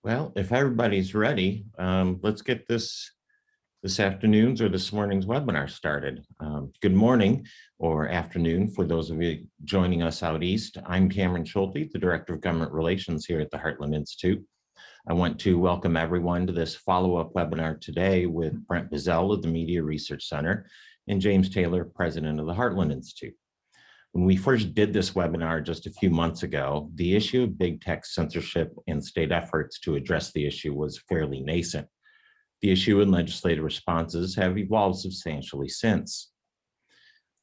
Well, if everybody's ready, let's get this afternoon's or this morning's webinar started. Good morning or afternoon for those of you joining us out east. I'm Cameron Sholty, the Director of Government Relations here at the Heartland Institute. I want to welcome everyone to this follow-up webinar today with Brent Bozell of the Media Research Center and James Taylor, President of the Heartland Institute. When we first did this webinar just a few months ago, the issue of big tech censorship and state efforts to address the issue was fairly nascent. The issue and legislative responses have evolved substantially since.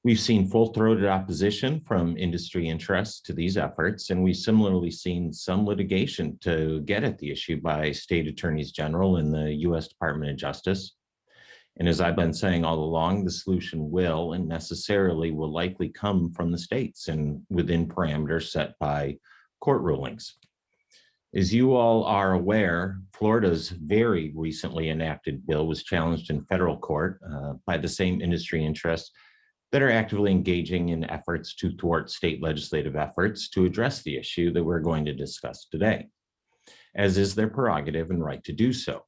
We've seen full-throated opposition from industry interests to these efforts, and we've similarly seen some litigation to get at the issue by state attorneys general and the U.S. Department of Justice. And as I've been saying all along, the solution will and necessarily will likely come from the states and within parameters set by court rulings. As you all are aware, Florida's very recently enacted bill was challenged in federal court by the same industry interests that are actively engaging in efforts to thwart state legislative efforts to address the issue that we're going to discuss today, as is their prerogative and right to do so.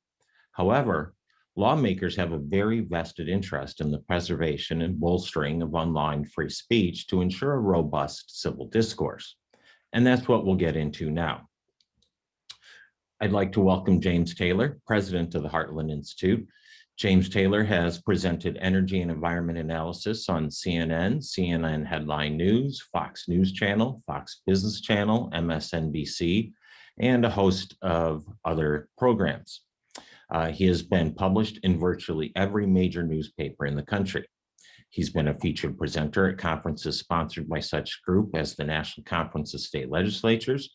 However, lawmakers have a very vested interest in the preservation and bolstering of online free speech to ensure a robust civil discourse. And that's what we'll get into now. I'd like to welcome James Taylor, President of the Heartland Institute. James Taylor has presented energy and environment analysis on CNN, CNN Headline News, Fox News Channel, Fox Business Channel, MSNBC, and a host of other programs. He has been published in virtually every major newspaper in the country. He's been a featured presenter at conferences sponsored by such group as the National Conference of State Legislatures,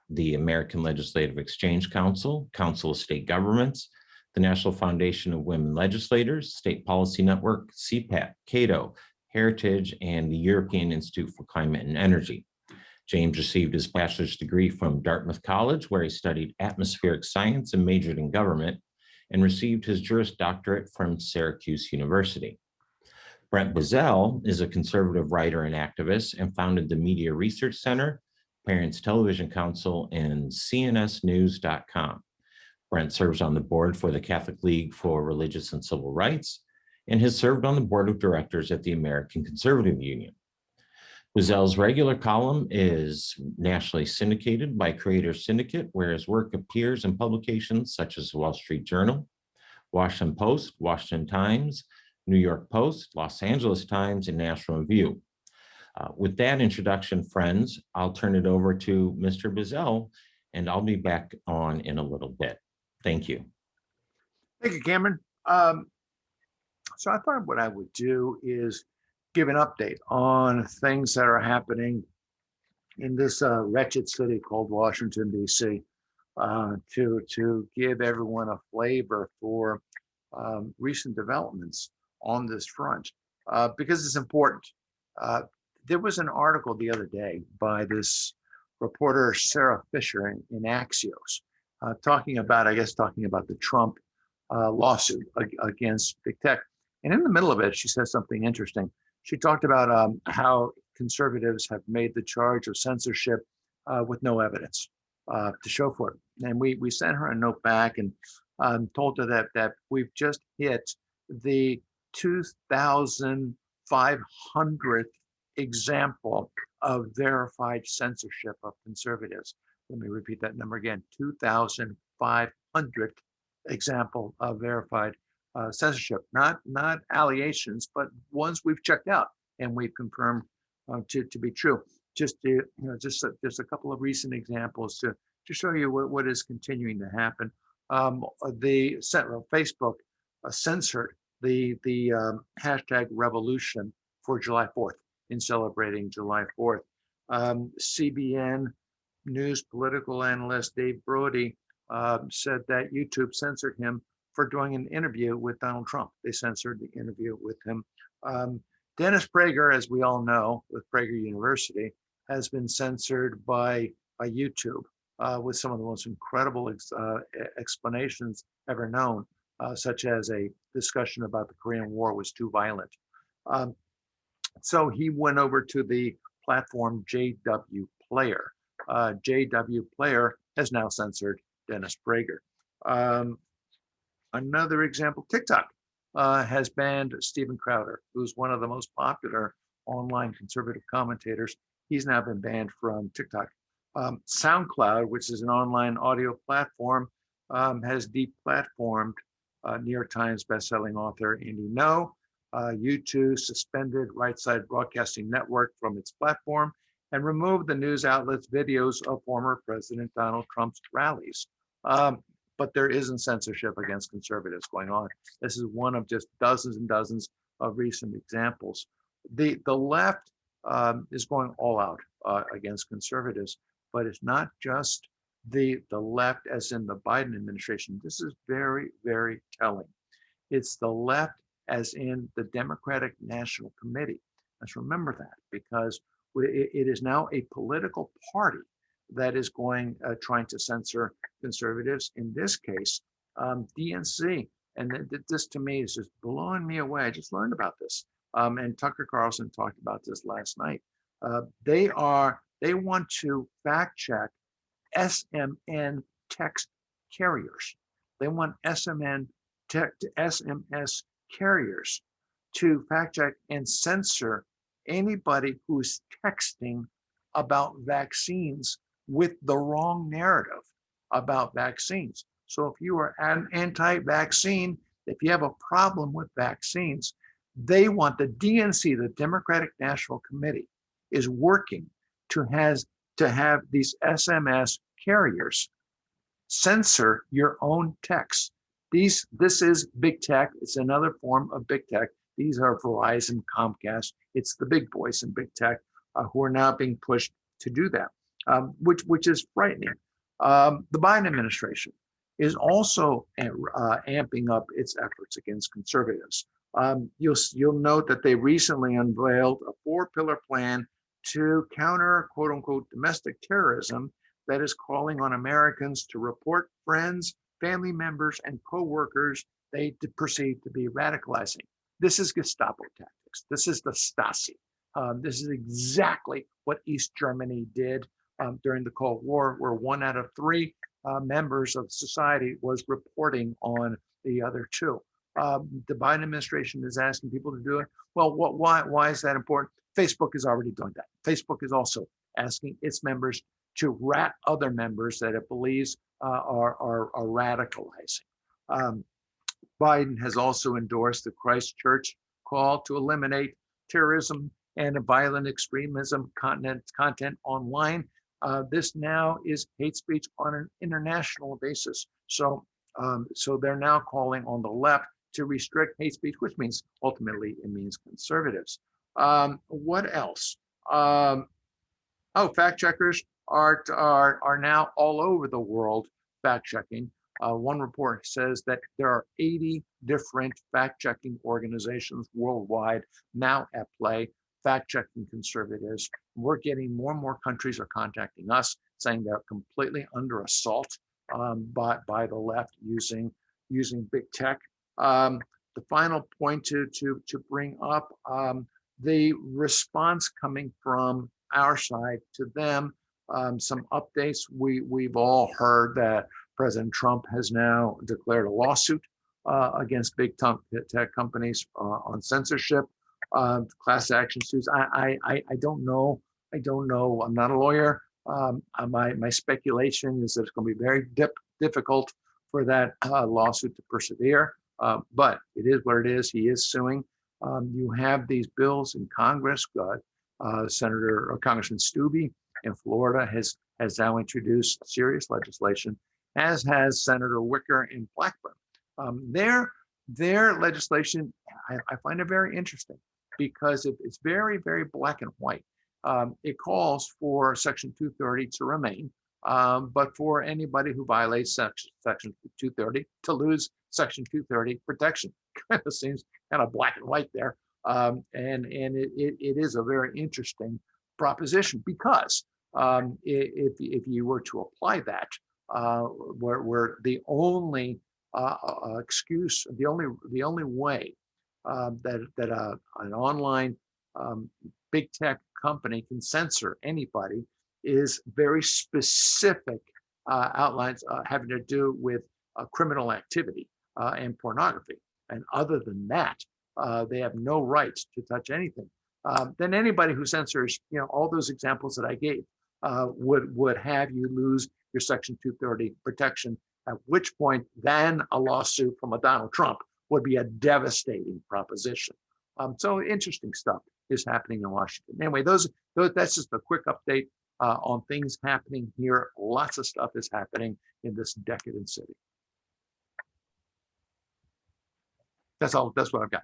the American Legislative Exchange Council, Council of State Governments, the National Foundation of Women Legislators, State Policy Network, CPAC, Cato, Heritage, and the European Institute for Climate and Energy. James received his bachelor's degree from Dartmouth College, where he studied atmospheric science and majored in government, and received his Juris Doctorate from Syracuse University. Brent Bozell is a conservative writer and activist and founded the Media Research Center, Parents Television Council, and cnsnews.com. Brent serves on the board for the Catholic League for Religious and Civil Rights and has served on the board of directors at the American Conservative Union. Bozell's regular column is nationally syndicated by Creator Syndicate, where his work appears in publications such as Wall Street Journal, Washington Post, Washington Times, New York Post, Los Angeles Times, and National Review. With that introduction, friends, I'll turn it over to Mr. Bozell, and I'll be back on in a little bit. Thank you. Thank you, Cameron. So I thought what I would do is give an update on things that are happening in this wretched city called Washington, D.C., to give everyone a flavor for recent developments on this front, because it's important. There was an article the other day by this reporter, Sarah Fisher, in Axios, talking about the Trump lawsuit against big tech. And in the middle of it, she says something interesting. She talked about how conservatives have made the charge of censorship with no evidence to show for it. And we sent her a note back and told her that we've just hit the 2,500th example of verified censorship of conservatives. Let me repeat that number again, 2,500th example of verified censorship, not allegations, but ones we've checked out and we've confirmed to be true. Just a couple of recent examples to show you what is continuing to happen. Facebook censored the hashtag revolution for July 4th in celebrating July 4th. CBN News political analyst Dave Brody said that YouTube censored him for doing an interview with Donald Trump. They censored the interview with him. Dennis Prager, as we all know, with Prager University, has been censored by YouTube with some of the most incredible explanations ever known, such as a discussion about the Korean War was too violent. So he went over to the platform JW Player. JW Player has now censored Dennis Prager. Another example, TikTok has banned Steven Crowder, who's one of the most popular online conservative commentators. He's now been banned from TikTok. SoundCloud, which is an online audio platform, has deplatformed New York Times bestselling author Andy Ngo. YouTube suspended Right Side Broadcasting Network from its platform and removed the news outlet's videos of former President Donald Trump's rallies. But there isn't censorship against conservatives going on. This is one of just dozens and dozens of recent examples. The left is going all out against conservatives, but it's not just the left as in the Biden administration. This is very, very telling. It's the left as in the Democratic National Committee. Let's remember that, because it is now a political party that is trying to censor conservatives. In this case, DNC, and this to me is just blowing me away. I just learned about this, and Tucker Carlson talked about this last night. They want to fact check SMN text carriers. They want SMS carriers to fact check and censor anybody who's texting about vaccines with the wrong narrative about vaccines. So if you are an anti-vaccine, if you have a problem with vaccines, they want the DNC, the Democratic National Committee, is working to have these SMS carriers censor your own texts. This is big tech. It's another form of big tech. These are Verizon, Comcast. It's the big boys in big tech who are now being pushed to do that, which is frightening. The Biden administration is also amping up its efforts against conservatives. You'll note that they recently unveiled a 4-pillar plan to counter quote unquote domestic terrorism that is calling on Americans to report friends, family members, and co-workers they perceive to be radicalizing. This is Gestapo tactics. This is the Stasi. This is exactly what East Germany did during the Cold War, where 1 out of 3 members of society was reporting on the other 2. The Biden administration is asking people to do it. Well, why is that important? Facebook is already doing that. Facebook is also asking its members to rat other members that it believes are radicalizing. Biden has also endorsed the Christchurch call to eliminate terrorism and violent extremism content online. This now is hate speech on an international basis. So they're now calling on the left to restrict hate speech, which means ultimately it means conservatives. What else? Fact checkers are now all over the world fact checking. One report says that there are 80 different fact checking organizations worldwide now at play, fact checking conservatives. We're getting more and more countries are contacting us saying they're completely under assault by the left using big tech. The final point to bring up, the response coming from our side to them, some updates. We've all heard that President Trump has now declared a lawsuit against big tech companies on censorship, class action suits. I don't know. I'm not a lawyer. My speculation is that it's going to be very difficult for that lawsuit to persevere. But it is what it is. He is suing. You have these bills in Congress. Congressman Stubbe in Florida has now introduced serious legislation, as has Senator Wicker in Blackburn. Their legislation, I find it very interesting because it's very, very black and white. It calls for Section 230 to remain, but for anybody who violates Section 230 to lose Section 230 protection. Kind of seems kind of black and white there. And it is a very interesting proposition because if you were to apply that, where the only excuse, the only way that an online big tech company can censor anybody is very specific outlines having to do with criminal activity and pornography. And other than that, they have no rights to touch anything. Then anybody who censors, all those examples that I gave would have you lose your Section 230 protection, at which point then a lawsuit from a Donald Trump would be a devastating proposition. So interesting stuff is happening in Washington. Anyway, that's just a quick update on things happening here. Lots of stuff is happening in this decadent city. That's all. That's what I've got.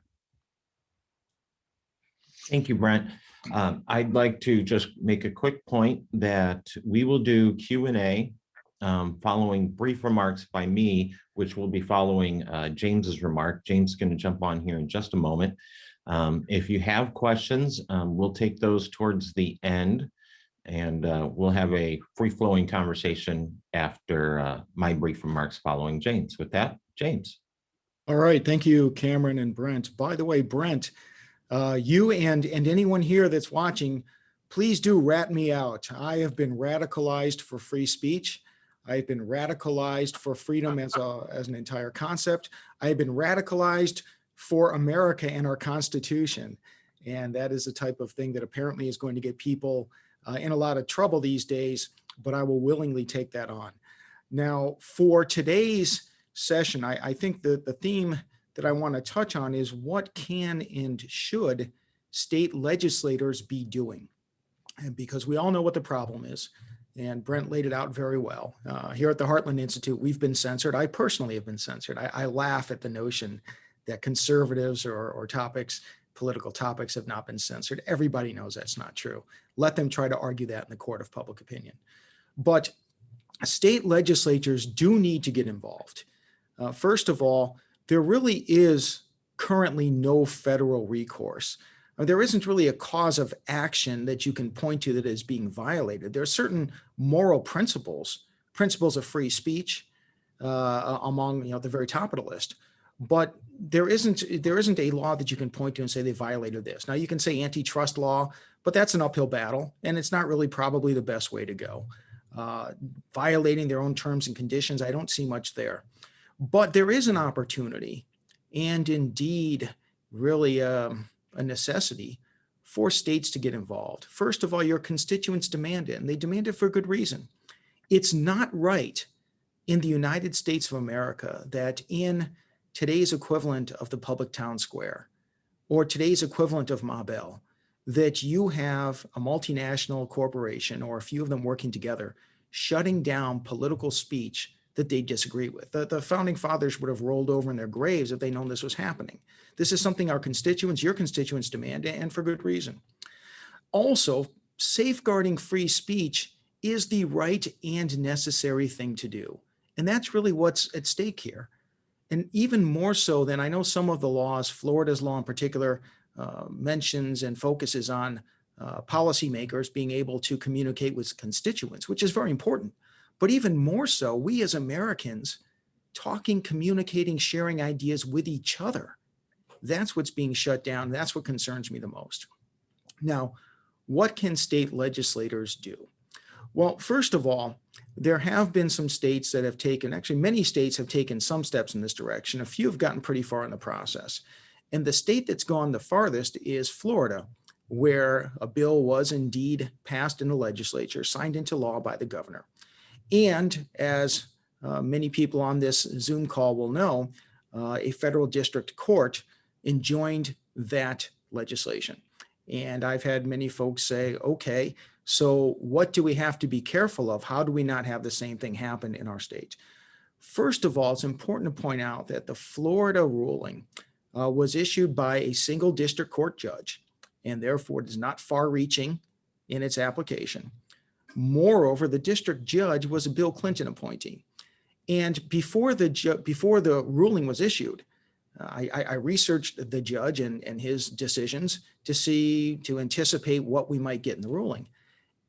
Thank you, Brent. I'd like to just make a quick point that we will do Q&A following brief remarks by me, which will be following James's remark. James is going to jump on here in just a moment. If you have questions, we'll take those towards the end, and we'll have a free-flowing conversation after my brief remarks following James. With that, James. All right. Thank you, Cameron and Brent. By the way, Brent, you and anyone here that's watching, please do rat me out. I have been radicalized for free speech. I've been radicalized for freedom as an entire concept. I have been radicalized for America and our Constitution. And that is the type of thing that apparently is going to get people in a lot of trouble these days, but I will willingly take that on. Now, for today's session, I think the theme that I want to touch on is what can and should state legislators be doing? And because we all know what the problem is, and Brent laid it out very well. Here at the Heartland Institute, we've been censored. I personally have been censored. I laugh at the notion that conservatives or topics, political topics, have not been censored. Everybody knows that's not true. Let them try to argue that in the court of public opinion. But state legislatures do need to get involved. First of all, there really is currently no federal recourse. There isn't really a cause of action that you can point to that is being violated. There are certain moral principles of free speech among the very top of the list, but there isn't a law that you can point to and say they violated this. Now you can say antitrust law, but that's an uphill battle, and it's not really probably the best way to go. Violating their own terms and conditions, I don't see much there. But there is an opportunity, and indeed really a necessity for states to get involved. First of all, your constituents demand it, and they demand it for good reason. It's not right in the United States of America that in today's equivalent of the public town square or today's equivalent of Ma Bell, that you have a multinational corporation or a few of them working together shutting down political speech that they disagree with. The founding fathers would have rolled over in their graves if they known this was happening. This is something our constituents, your constituents demand, and for good reason. Also, safeguarding free speech is the right and necessary thing to do. And that's really what's at stake here. And even more so than I know some of the laws, Florida's law in particular, mentions and focuses on policymakers being able to communicate with constituents, which is very important. But even more so, we as Americans talking, communicating, sharing ideas with each other. That's what's being shut down. That's what concerns me the most. Now, what can state legislators do? Well, first of all, there have been some states that have taken, actually many states have taken some steps in this direction. A few have gotten pretty far in the process. And the state that's gone the farthest is Florida, where a bill was indeed passed in the legislature, signed into law by the governor. And as many people on this Zoom call will know, a federal district court enjoined that legislation. And I've had many folks say, okay, so what do we have to be careful of? How do we not have the same thing happen in our state? First of all, it's important to point out that the Florida ruling was issued by a single district court judge, and therefore it is not far-reaching in its application. Moreover, the district judge was a Bill Clinton appointee. And before the ruling was issued, I researched the judge and his decisions to anticipate what we might get in the ruling.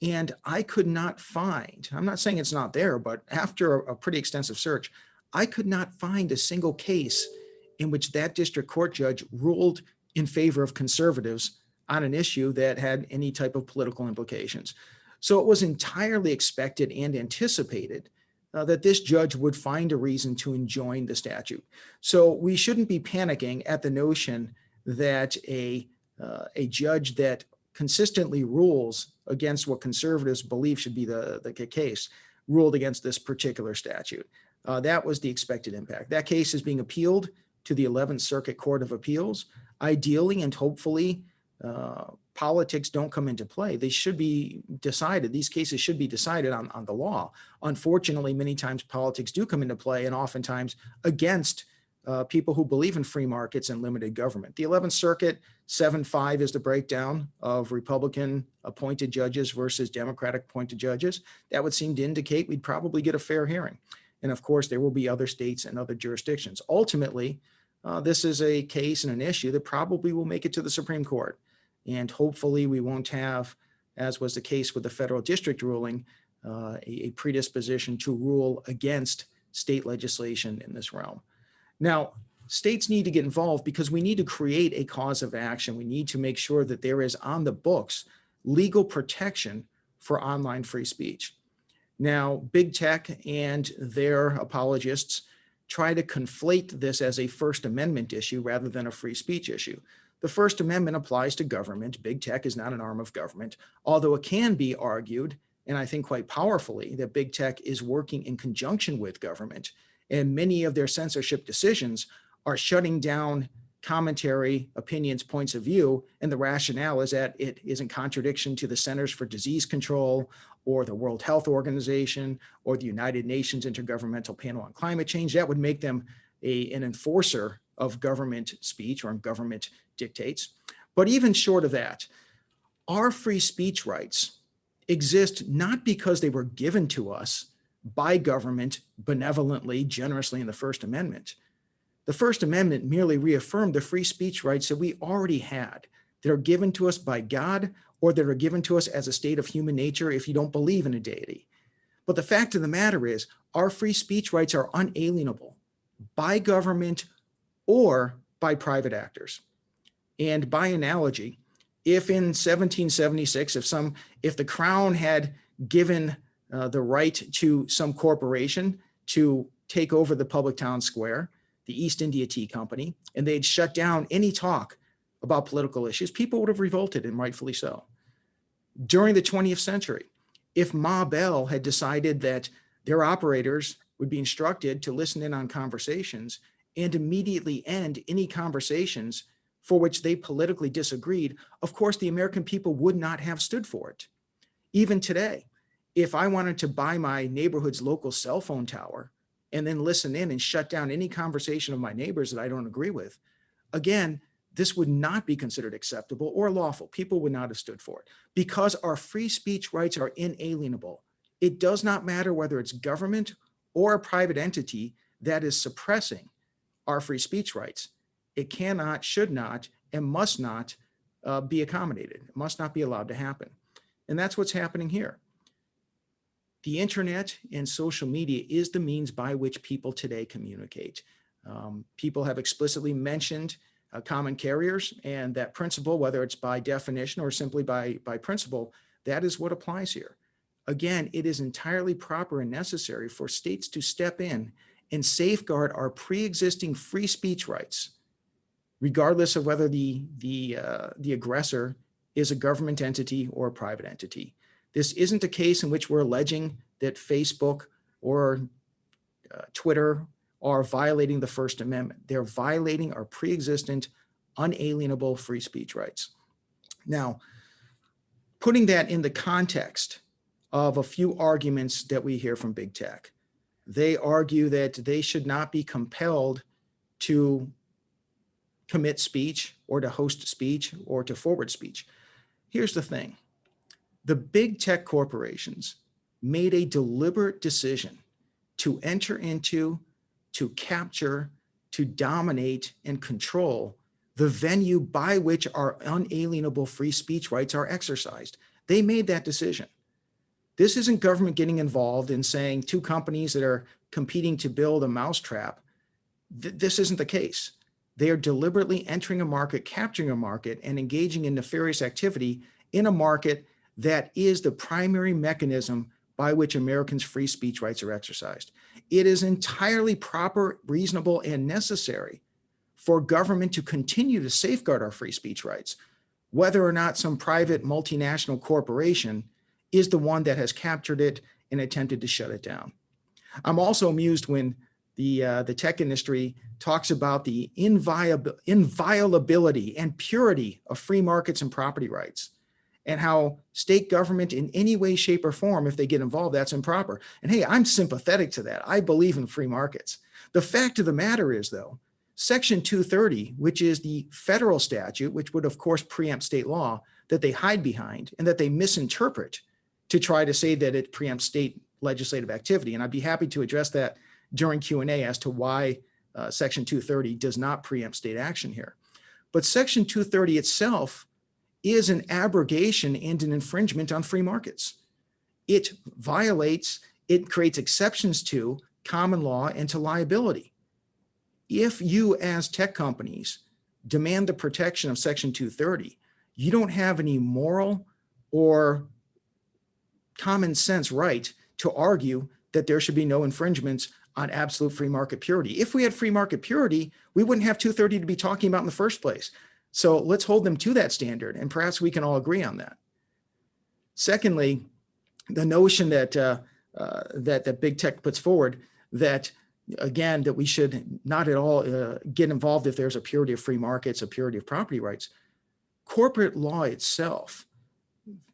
And I could not find, I'm not saying it's not there, but after a pretty extensive search, I could not find a single case in which that district court judge ruled in favor of conservatives on an issue that had any type of political implications. So it was entirely expected and anticipated that this judge would find a reason to enjoin the statute. So we shouldn't be panicking at the notion that a judge that consistently rules against what conservatives believe should be the case ruled against this particular statute. That was the expected impact. That case is being appealed to the 11th Circuit Court of Appeals. Ideally and hopefully, politics don't come into play. They should be decided. These cases should be decided on the law. Unfortunately, many times politics do come into play, and oftentimes against people who believe in free markets and limited government. The 11th Circuit, 7-5 is the breakdown of Republican appointed judges versus Democratic appointed judges. That would seem to indicate we'd probably get a fair hearing. And of course, there will be other states and other jurisdictions. Ultimately, this is a case and an issue that probably will make it to the Supreme Court. And hopefully we won't have, as was the case with the federal district ruling, a predisposition to rule against state legislation in this realm. Now, states need to get involved because we need to create a cause of action. We need to make sure that there is on the books legal protection for online free speech. Now, big tech and their apologists try to conflate this as a First Amendment issue rather than a free speech issue. The First Amendment applies to government. Big tech is not an arm of government, although it can be argued, and I think quite powerfully, that big tech is working in conjunction with government, and many of their censorship decisions are shutting down commentary, opinions, points of view, and the rationale is that it is in contradiction to the Centers for Disease Control or the World Health Organization or the United Nations Intergovernmental Panel on Climate Change. That would make them an enforcer of government speech or government dictates. But even short of that, our free speech rights exist not because they were given to us by government benevolently, generously in the First Amendment. The First Amendment merely reaffirmed the free speech rights that we already had, that are given to us by God or that are given to us as a state of human nature if you don't believe in a deity. But the fact of the matter is, our free speech rights are unalienable by government or by private actors. And by analogy, if in 1776, if the crown had given the right to some corporation to take over the public town square, the East India Tea Company, and they'd shut down any talk about political issues, people would have revolted, and rightfully so. During the 20th century, if Ma Bell had decided that their operators would be instructed to listen in on conversations and immediately end any conversations for which they politically disagreed, of course, the American people would not have stood for it. Even today, if I wanted to buy my neighborhood's local cell phone tower and then listen in and shut down any conversation of my neighbors that I don't agree with, again, this would not be considered acceptable or lawful. People would not have stood for it because our free speech rights are inalienable. It does not matter whether it's government or a private entity that is suppressing our free speech rights. It cannot, should not, and must not be accommodated. It must not be allowed to happen. And that's what's happening here. The internet and social media is the means by which people today communicate. People have explicitly mentioned common carriers, and that principle, whether it's by definition or simply by principle, that is what applies here. Again, it is entirely proper and necessary for states to step in and safeguard our pre-existing free speech rights, regardless of whether the aggressor is a government entity or a private entity. This isn't a case in which we're alleging that Facebook or Twitter are violating the First Amendment. They're violating our pre-existent, unalienable free speech rights. Now, putting that in the context of a few arguments that we hear from big tech, they argue that they should not be compelled to commit speech or to host speech or to forward speech. Here's the thing. The big tech corporations made a deliberate decision to enter into, to capture, to dominate and control the venue by which our unalienable free speech rights are exercised. They made that decision. This isn't government getting involved in saying two companies that are competing to build a mousetrap. This isn't the case. They are deliberately entering a market, capturing a market, and engaging in nefarious activity in a market that is the primary mechanism by which Americans' free speech rights are exercised. It is entirely proper, reasonable, and necessary for government to continue to safeguard our free speech rights, whether or not some private multinational corporation is the one that has captured it and attempted to shut it down. I'm also amused when the tech industry talks about the inviolability and purity of free markets and property rights, and how state government in any way, shape, or form, if they get involved, that's improper. And hey, I'm sympathetic to that. I believe in free markets. The fact of the matter is, though, Section 230, which is the federal statute, which would, of course, preempt state law, that they hide behind and that they misinterpret to try to say that it preempts state legislative activity. And I'd be happy to address that during Q&A as to why Section 230 does not preempt state action here. But Section 230 itself is an abrogation and an infringement on free markets. It violates, it creates exceptions to common law and to liability. If you as tech companies demand the protection of Section 230, you don't have any moral or common sense right to argue that there should be no infringements on absolute free market purity. If we had free market purity, we wouldn't have 230 to be talking about in the first place. So let's hold them to that standard, and perhaps we can all agree on that. Secondly, the notion that that big tech puts forward that, again, that we should not at all get involved if there's a purity of free markets, a purity of property rights. Corporate law itself,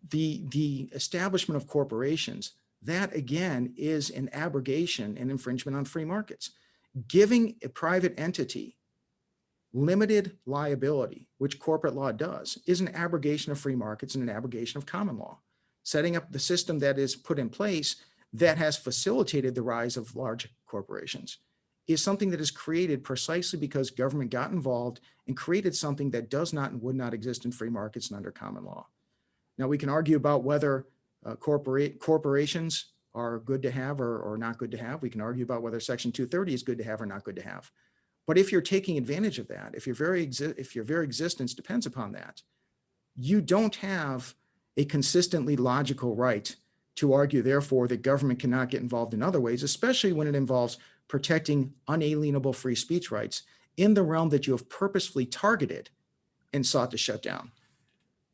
the establishment of corporations, that again is an abrogation and infringement on free markets. Giving a private entity limited liability, which corporate law does, is an abrogation of free markets and an abrogation of common law. Setting up the system that is put in place that has facilitated the rise of large corporations is something that is created precisely because government got involved and created something that does not and would not exist in free markets and under common law. Now, we can argue about whether corporations are good to have or not good to have. We can argue about whether Section 230 is good to have or not good to have. But if you're taking advantage of that, if your very existence depends upon that, you don't have a consistently logical right to argue, therefore, that government cannot get involved in other ways, especially when it involves protecting unalienable free speech rights in the realm that you have purposefully targeted and sought to shut down.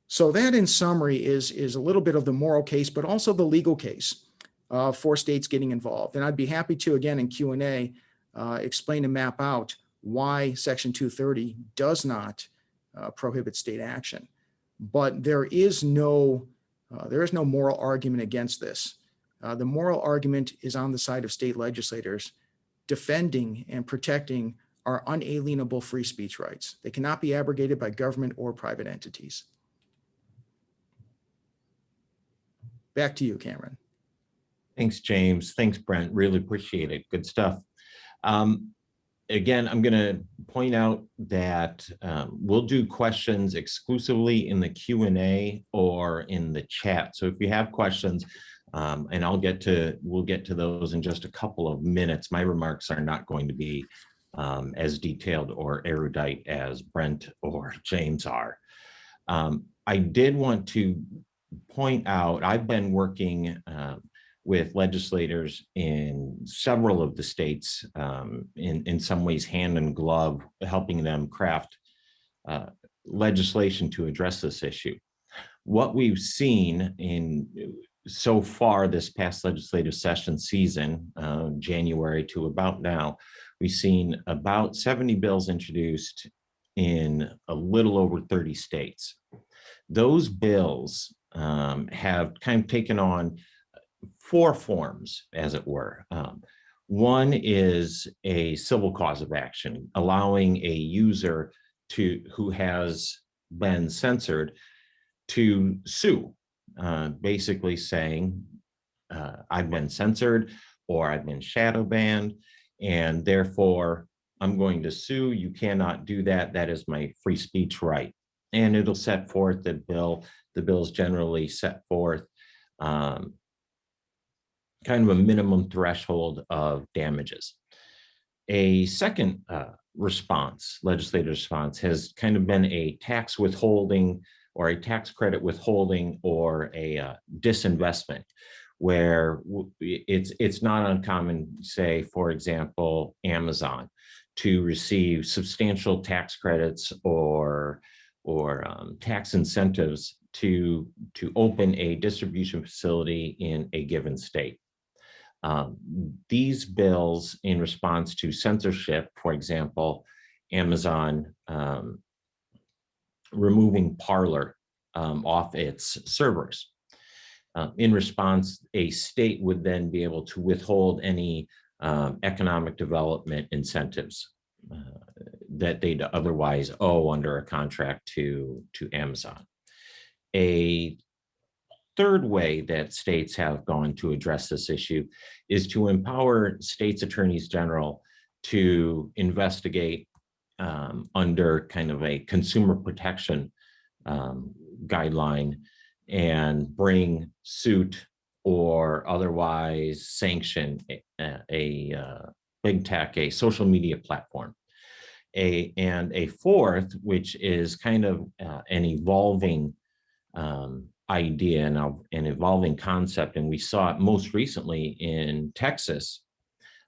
So that, in summary, is a little bit of the moral case, but also the legal case for states getting involved. And I'd be happy to, again, in Q&A, explain and map out why Section 230 does not prohibit state action. But there is no moral argument against this. The moral argument is on the side of state legislators defending and protecting our unalienable free speech rights. They cannot be abrogated by government or private entities. Back to you, Cameron. Thanks, James. Thanks, Brent. Really appreciate it. Good stuff. Again, I'm going to point out that we'll do questions exclusively in the Q&A or in the chat. So if you have questions, and we'll get to those in just a couple of minutes. My remarks are not going to be as detailed or erudite as Brent or James are. I did want to point out, I've been working with legislators in several of the states, in some ways hand in glove, helping them craft legislation to address this issue. What we've seen so far this past legislative session season, January to about now, we've seen about 70 bills introduced in a little over 30 states. Those bills have kind of taken on four forms, as it were. One is a civil cause of action, allowing a user who has been censored to sue, basically saying, I've been censored or I've been shadow banned, and therefore I'm going to sue. You cannot do that. That is my free speech right. And it'll set forth the bills generally set forth kind of a minimum threshold of damages. A second legislative response has kind of been a tax withholding or a tax credit withholding or a disinvestment, where it's not uncommon, say, for example, Amazon, to receive substantial tax credits or tax incentives to open a distribution facility in a given state. These bills, in response to censorship, for example, Amazon removing Parler off its servers. In response, a state would then be able to withhold any economic development incentives that they'd otherwise owe under a contract to Amazon. A third way that states have gone to address this issue is to empower states' attorneys general to investigate under kind of a consumer protection guideline and bring suit or otherwise sanction a big tech, a social media platform. And a fourth, which is kind of an evolving idea and an evolving concept, and we saw it most recently in Texas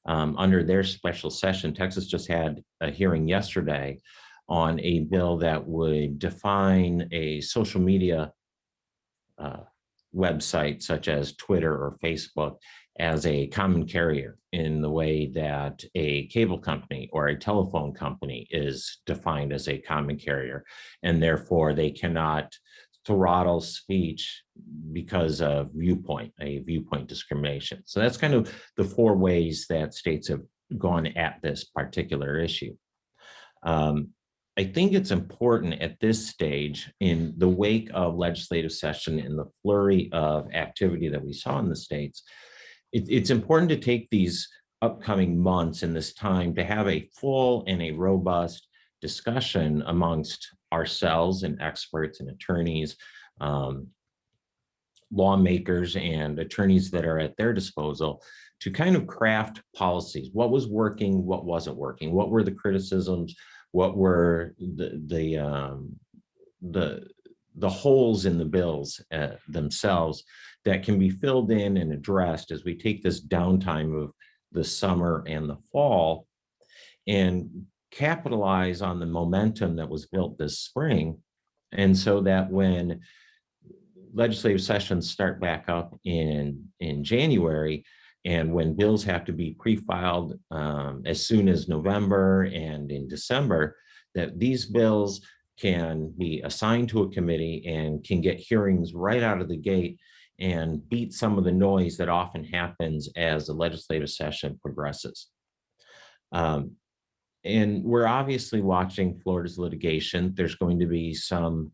under their special session. Texas just had a hearing yesterday on a bill that would define a social media website such as Twitter or Facebook as a common carrier in the way that a cable company or a telephone company is defined as a common carrier, and therefore they cannot throttle speech because of a viewpoint discrimination. So that's kind of the four ways that states have gone at this particular issue. I think it's important at this stage, in the wake of legislative session and the flurry of activity that we saw in the states, it's important to take these upcoming months and this time to have a full and a robust discussion amongst ourselves and experts and attorneys, lawmakers and attorneys that are at their disposal to kind of craft policies. What was working, what wasn't working, what were the criticisms, what were the holes in the bills themselves that can be filled in and addressed as we take this downtime of the summer and the fall and capitalize on the momentum that was built this spring. And so that when legislative sessions start back up in January, and when bills have to be pre-filed as soon as November and in December, that these bills can be assigned to a committee and can get hearings right out of the gate and beat some of the noise that often happens as the legislative session progresses. And we're obviously watching Florida's litigation. There's going to be some,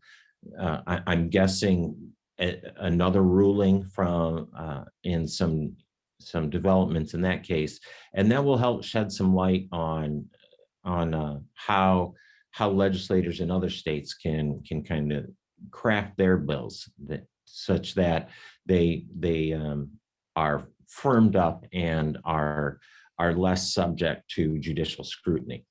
I'm guessing, another ruling from in some developments in that case, and that will help shed some light on how legislators in other states can kind of craft their bills such that they are firmed up and are less subject to judicial scrutiny.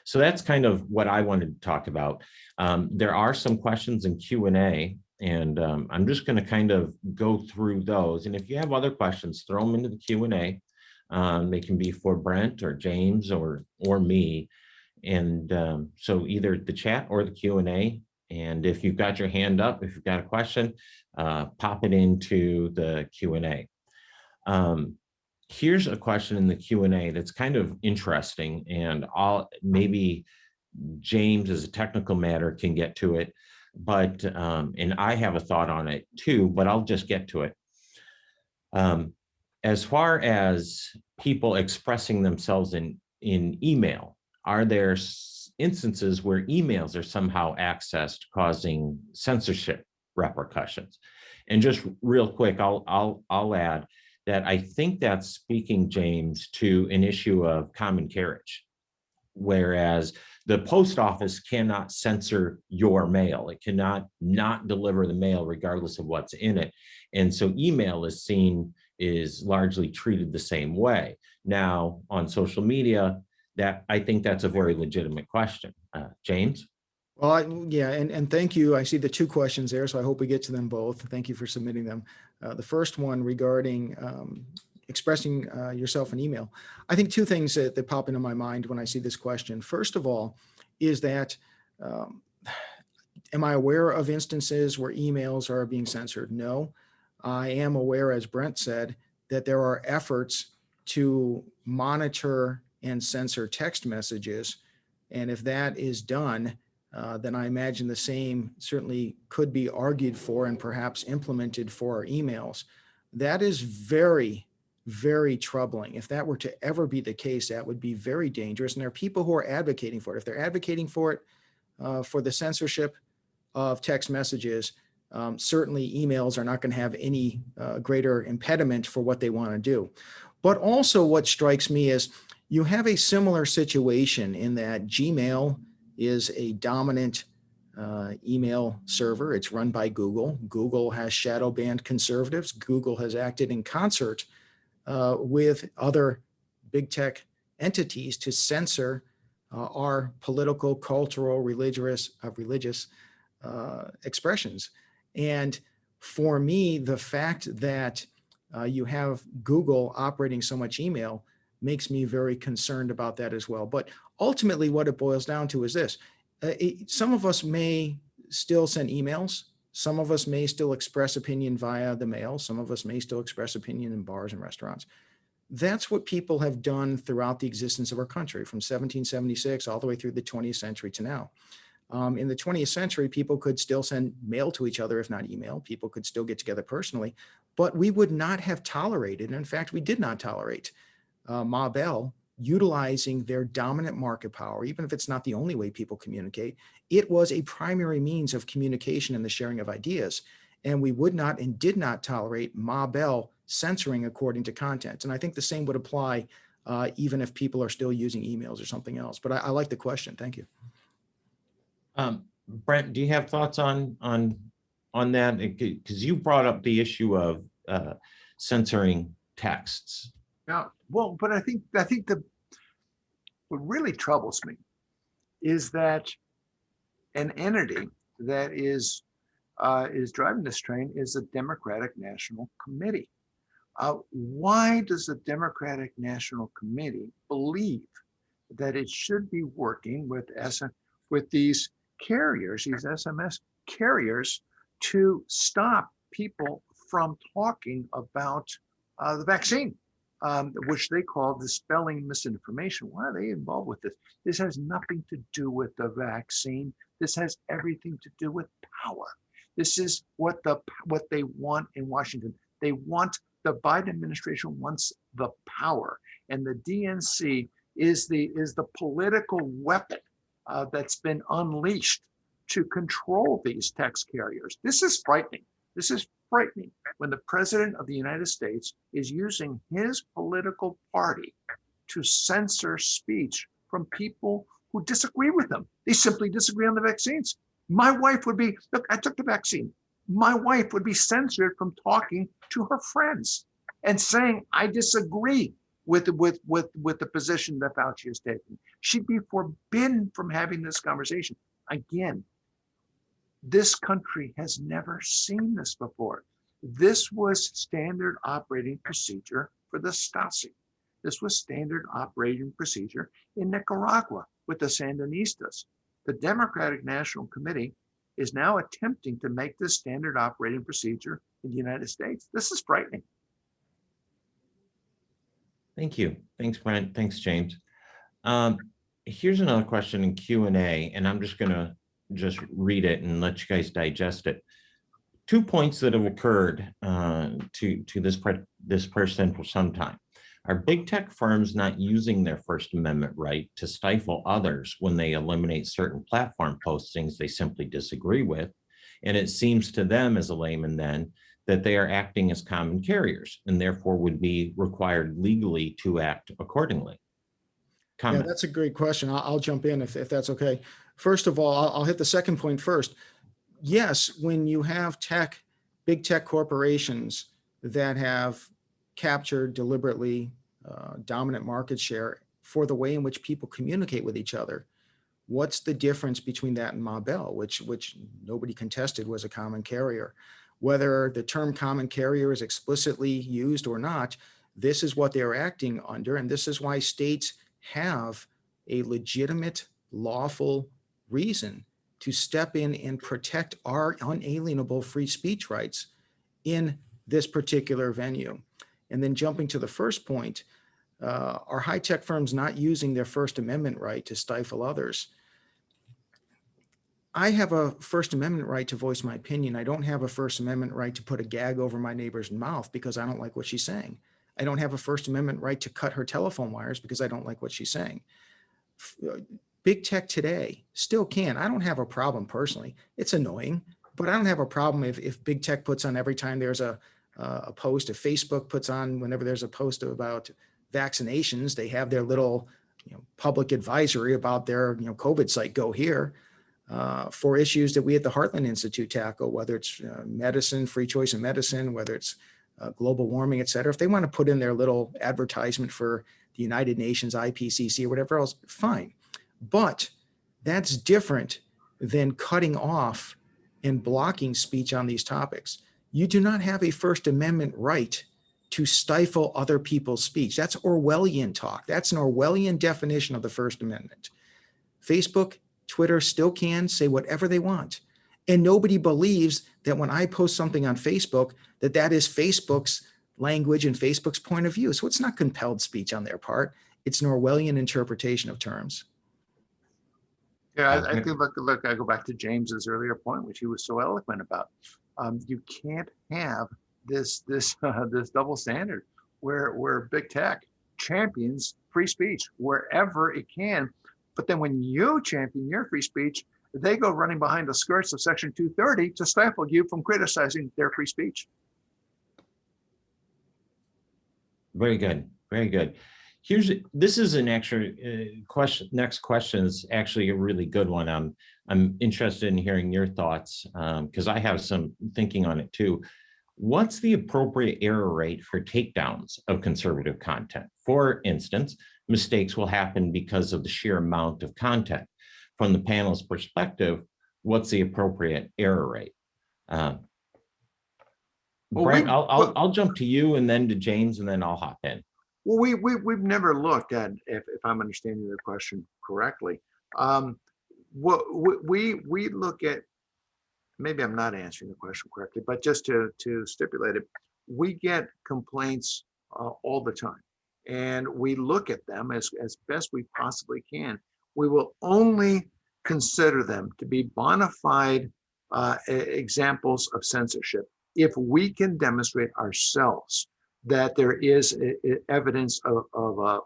So that's kind of what I wanted to talk about. There are some questions in Q&A, and I'm just going to kind of go through those. And if you have other questions, throw them into the Q&A. They can be for Brent or James or me. And so either the chat or the Q&A. And if you've got your hand up, if you've got a question, pop it into the Q&A. Here's a question in the Q&A that's kind of interesting, and maybe James, as a technical matter, can get to it, but and I have a thought on it too, but I'll just get to it. As far as people expressing themselves in email, are there instances where emails are somehow accessed, causing censorship repercussions? And just real quick, I'll add that I think that's speaking, James, to an issue of common carriage, whereas the post office cannot censor your mail. It cannot not deliver the mail regardless of what's in it. And so email is largely treated the same way. Now, on social media, I think that's a very legitimate question. James? Well, yeah, and thank you. I see the two questions there, so I hope we get to them both. Thank you for submitting them. The first one regarding expressing yourself in email. I think two things that pop into my mind when I see this question. First of all, is that um, am I aware of instances where emails are being censored? No. I am aware, as Brent said, that there are efforts to monitor and censor text messages. And if that is done, then I imagine the same certainly could be argued for and perhaps implemented for our emails. That is very, very troubling. If that were to ever be the case, that would be very dangerous. And there are people who are advocating for it. If they're advocating for it, for the censorship of text messages, certainly emails are not going to have any greater impediment for what they want to do. But also what strikes me is you have a similar situation in that Gmail is a dominant email server. It's run by Google. Google has shadow banned conservatives. Google has acted in concert with other big tech entities to censor our political, cultural, religious expressions. And for me, the fact that you have Google operating so much email makes me very concerned about that as well. But ultimately, what it boils down to is this. Some of us may still send emails. Some of us may still express opinion via the mail. Some of us may still express opinion in bars and restaurants. That's what people have done throughout the existence of our country from 1776 all the way through the 20th century to now. In the 20th century, people could still send mail to each other, if not email. People could still get together personally, but we would not have tolerated, and in fact, we did not tolerate Ma Bell utilizing their dominant market power, even if it's not the only way people communicate. It was a primary means of communication and the sharing of ideas. And we would not and did not tolerate Ma Bell censoring according to content. And I think the same would apply even if people are still using emails or something else. But I like the question. Thank you. Brent, do you have thoughts on that? Because you brought up the issue of censoring texts. Yeah, well, but I think what really troubles me is that an entity that is driving this train is the Democratic National Committee. Why does the Democratic National Committee believe that it should be working with these carriers, these SMS carriers, to stop people from talking about the vaccine, which they call dispelling misinformation? Why are they involved with this? This has nothing to do with the vaccine. This has everything to do with power. This is what they want in Washington. The Biden administration wants the power, and the DNC is the political weapon that's been unleashed to control these text carriers. This is frightening. This is frightening when the president of the United States is using his political party to censor speech from people who disagree with him. They simply disagree on the vaccines. My wife would be, look, I took the vaccine. My wife would be censored from talking to her friends and saying, I disagree with the position that Fauci is taking. She'd be forbidden from having this conversation. Again, this country has never seen this before. This was standard operating procedure for the Stasi. This was standard operating procedure in Nicaragua with the Sandinistas. The Democratic National Committee is now attempting to make this standard operating procedure in the United States. This is frightening. Thank you. Thanks, Brent. Thanks, James. Here's another question in Q&A, and I'm just going to read it and let you guys digest it. 2 points that have occurred to this person for some time. Are big tech firms not using their First Amendment right to stifle others when they eliminate certain platform postings they simply disagree with? And it seems to them, as a layman then, that they are acting as common carriers and therefore would be required legally to act accordingly. Comment. Yeah, that's a great question. I'll jump in if that's okay. First of all, I'll hit the second point first. Yes, when you have big tech corporations that have captured deliberately dominant market share for the way in which people communicate with each other, What's the difference between that and Ma Bell, which nobody contested was a common carrier? Whether the term common carrier is explicitly used or not, this is what they're acting under, and this is why states have a legitimate, lawful reason to step in and protect our unalienable free speech rights in this particular venue. And then jumping to the first point, are high-tech firms not using their First Amendment right to stifle others? I have a First Amendment right to voice my opinion. I don't have a First Amendment right to put a gag over my neighbor's mouth because I don't like what she's saying. I don't have a First Amendment right to cut her telephone wires because I don't like what she's saying. Big tech today still can. I don't have a problem personally. It's annoying, but I don't have a problem if big tech puts on every time there's a post, if Facebook puts on whenever there's a post about vaccinations, they have their little public advisory about their COVID site, go here. For issues that we at the Heartland Institute tackle, whether it's medicine, free choice of medicine, whether it's global warming, et cetera. If they want to put in their little advertisement for the United Nations, IPCC, or whatever else, fine. But that's different than cutting off and blocking speech on these topics. You do not have a First Amendment right to stifle other people's speech. That's Orwellian talk. That's an Orwellian definition of the First Amendment. Facebook, Twitter still can say whatever they want. And nobody believes that when I post something on Facebook, that is Facebook's language and Facebook's point of view. So it's not compelled speech on their part. It's an Orwellian interpretation of terms. Yeah, I think, look, I go back to James's earlier point, which he was so eloquent about. You can't have this double standard where big tech champions free speech wherever it can. But then when you champion your free speech, they go running behind the skirts of Section 230 to stifle you from criticizing their free speech. Very good. Very good. This is an actual question. Next question is actually a really good one. I'm interested in hearing your thoughts because I have some thinking on it too. What's the appropriate error rate for takedowns of conservative content? For instance, mistakes will happen because of the sheer amount of content. From the panel's perspective, what's the appropriate error rate? Brent, I'll jump to you and then to James and then I'll hop in. Well, we've never looked at, if I'm understanding the question correctly, what we look at, maybe I'm not answering the question correctly, but just to stipulate it, we get complaints all the time, and we look at them as best we possibly can. We will only consider them to be bona fide examples of censorship if we can demonstrate ourselves that there is evidence of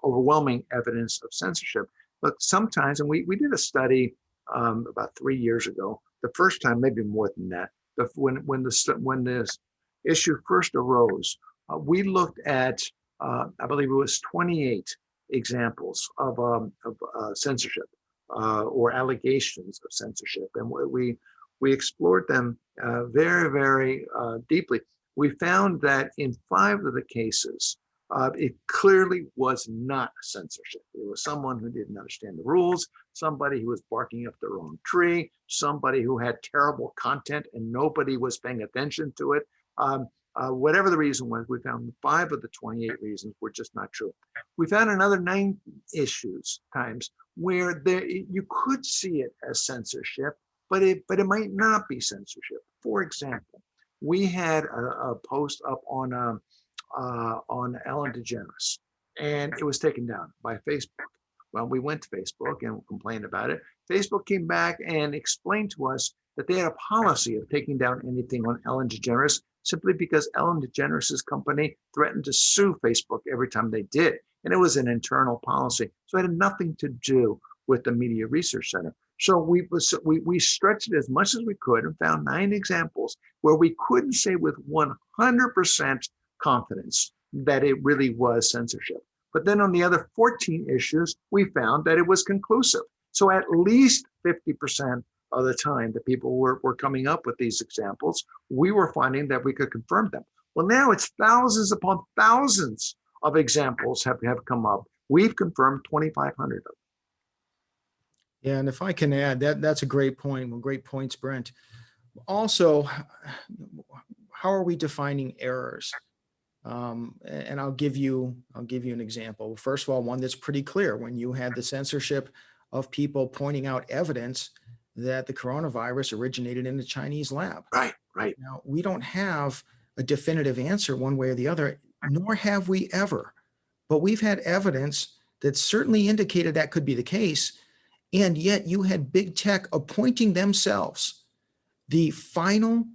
overwhelming evidence of censorship. But sometimes, and we did a study about 3 years ago, the first time, maybe more than that, when this issue first arose, we looked at, I believe it was 28 examples of censorship or allegations of censorship. And we explored them very, very deeply. We found that in 5 of the cases, it clearly was not censorship. It was someone who didn't understand the rules, somebody who was barking up the wrong tree, somebody who had terrible content and nobody was paying attention to it. Whatever the reason was, we found 5 of the 28 reasons were just not true. We found another 9 times where you could see it as censorship, but it might not be censorship. For example, we had a post up on Ellen DeGeneres, and it was taken down by Facebook. Well, we went to Facebook and complained about it. Facebook came back and explained to us that they had a policy of taking down anything on Ellen DeGeneres simply because Ellen DeGeneres' company threatened to sue Facebook every time they did. And it was an internal policy. So it had nothing to do with the Media Research Center. So we stretched it as much as we could and found 9 examples where we couldn't say with 100% confidence that it really was censorship. But then on the other 14 issues, we found that it was conclusive. So at least 50% of the time that people were coming up with these examples, we were finding that we could confirm them. Well, now it's thousands upon thousands of examples have come up. We've confirmed 2,500 of them. Yeah, and if I can add, that's a great point. Well, great points, Brent. Also, how are we defining errors? And I'll give you an example. First of all, one that's pretty clear: when you had the censorship of people pointing out evidence that the coronavirus originated in the Chinese lab. Right, right. Now, we don't have a definitive answer one way or the other, nor have we ever, but we've had evidence that certainly indicated that could be the case. And yet you had big tech appointing themselves the final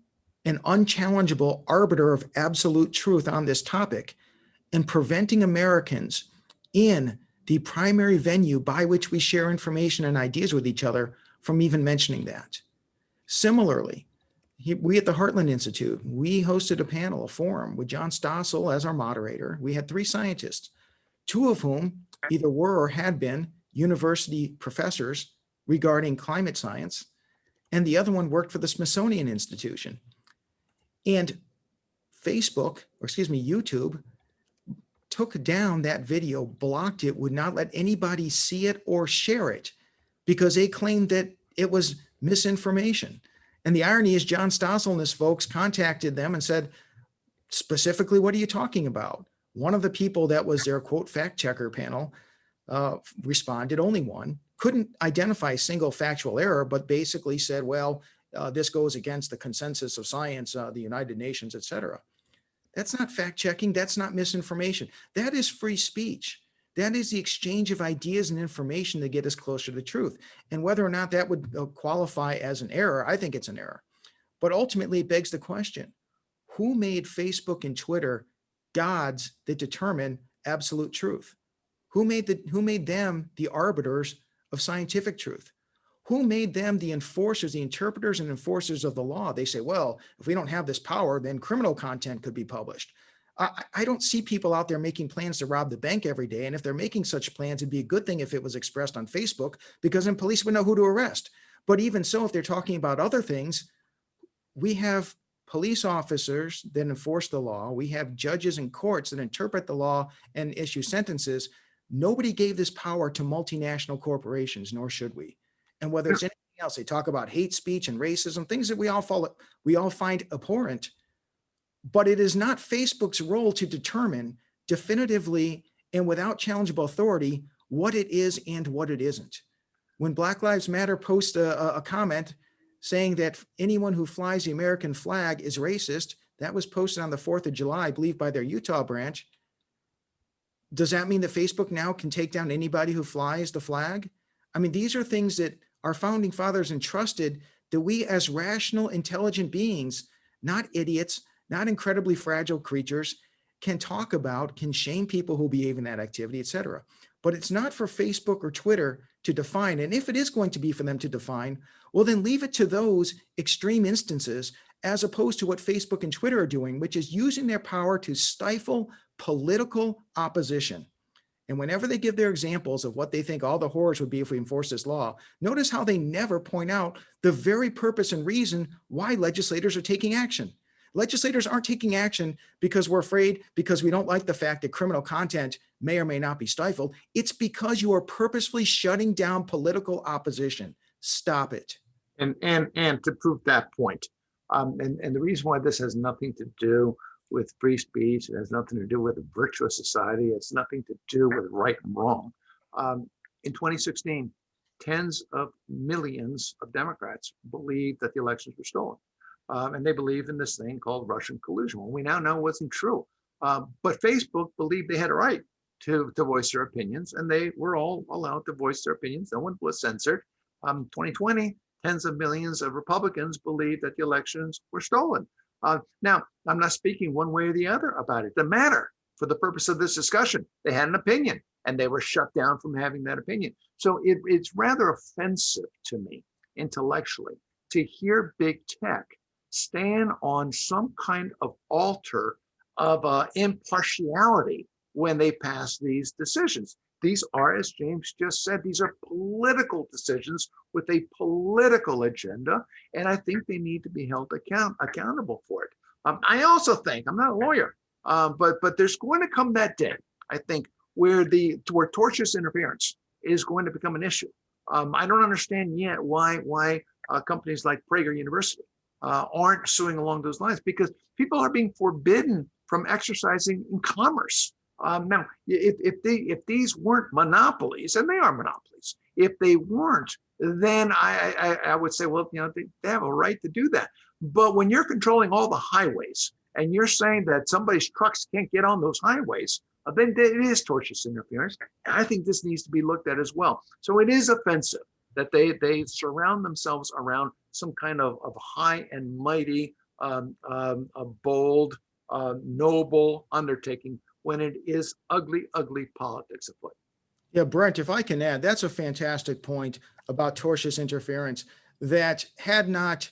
and unchallengeable arbiter of absolute truth on this topic, and preventing Americans in the primary venue by which we share information and ideas with each other from even mentioning that. Similarly, we at the Heartland Institute, we hosted a panel, a forum with John Stossel as our moderator. We had 3 scientists, 2 of whom either were or had been university professors regarding climate science, and the other one worked for the Smithsonian Institution. And YouTube took down that video, blocked it, would not let anybody see it or share it because they claimed that it was misinformation. And the irony is John Stossel and his folks contacted them and said, specifically, what are you talking about? One of the people that was their quote fact checker panel responded, only one, couldn't identify a single factual error, but basically said, well, this goes against the consensus of science, the United Nations, et cetera. That's not fact checking. That's not misinformation. That is free speech. That is the exchange of ideas and information that get us closer to the truth. And whether or not that would qualify as an error, I think it's an error. But ultimately, it begs the question, who made Facebook and Twitter gods that determine absolute truth? Who made them the arbiters of scientific truth? Who made them the enforcers, the interpreters and enforcers of the law? They say, well, if we don't have this power, then criminal content could be published. I don't see people out there making plans to rob the bank every day. And if they're making such plans, it'd be a good thing if it was expressed on Facebook, because then police would know who to arrest. But even so, if they're talking about other things, we have police officers that enforce the law. We have judges and courts that interpret the law and issue sentences. Nobody gave this power to multinational corporations, nor should we. And whether it's anything else, they talk about hate speech and racism, things that we all find abhorrent. But it is not Facebook's role to determine definitively and without challengeable authority what it is and what it isn't. When Black Lives Matter posts a comment saying that anyone who flies the American flag is racist, that was posted on the 4th of July, I believe, by their Utah branch. Does that mean that Facebook now can take down anybody who flies the flag? I mean, these are things that our founding fathers entrusted, that we as rational, intelligent beings, not idiots, not incredibly fragile creatures, can talk about, can shame people who behave in that activity, et cetera. But it's not for Facebook or Twitter to define. And if it is going to be for them to define, well, then leave it to those extreme instances, as opposed to what Facebook and Twitter are doing, which is using their power to stifle political opposition. And whenever they give their examples of what they think all the horrors would be if we enforce this law, notice how they never point out the very purpose and reason why legislators are taking action. Legislators aren't taking action because we're afraid, because we don't like the fact that criminal content may or may not be stifled. It's because you are purposefully shutting down political opposition. Stop it. And to prove that point, and the reason why this has nothing to do with free speech, it has nothing to do with a virtuous society, it's nothing to do with right and wrong. In 2016, tens of millions of Democrats believed that the elections were stolen. And they believe in this thing called Russian collusion. Well, we now know wasn't true. But Facebook believed they had a right to voice their opinions, and they were all allowed to voice their opinions. No one was censored. 2020, tens of millions of Republicans believed that the elections were stolen. Now, I'm not speaking one way or the other about it. It doesn't matter. For the purpose of this discussion, they had an opinion, and they were shut down from having that opinion. So it's rather offensive to me intellectually to hear big tech stand on some kind of altar of impartiality when they pass these decisions. These are, as James just said, these are political decisions with a political agenda, and I think they need to be held accountable for it. I also think, I'm not a lawyer, but there's going to come that day, I think, where tortious interference is going to become an issue. I don't understand yet why companies like Prager University aren't suing along those lines, because people are being forbidden from exercising in commerce. Now, if these weren't monopolies, and they are monopolies, if they weren't, then I would say, well, they have a right to do that. But when you're controlling all the highways and you're saying that somebody's trucks can't get on those highways, then it is tortious interference. I think this needs to be looked at as well. So it is offensive that they surround themselves around some kind of high and mighty, a bold, noble undertaking, when it is ugly, ugly politics afoot. Yeah, Brent, if I can add, that's a fantastic point about tortious interference that had not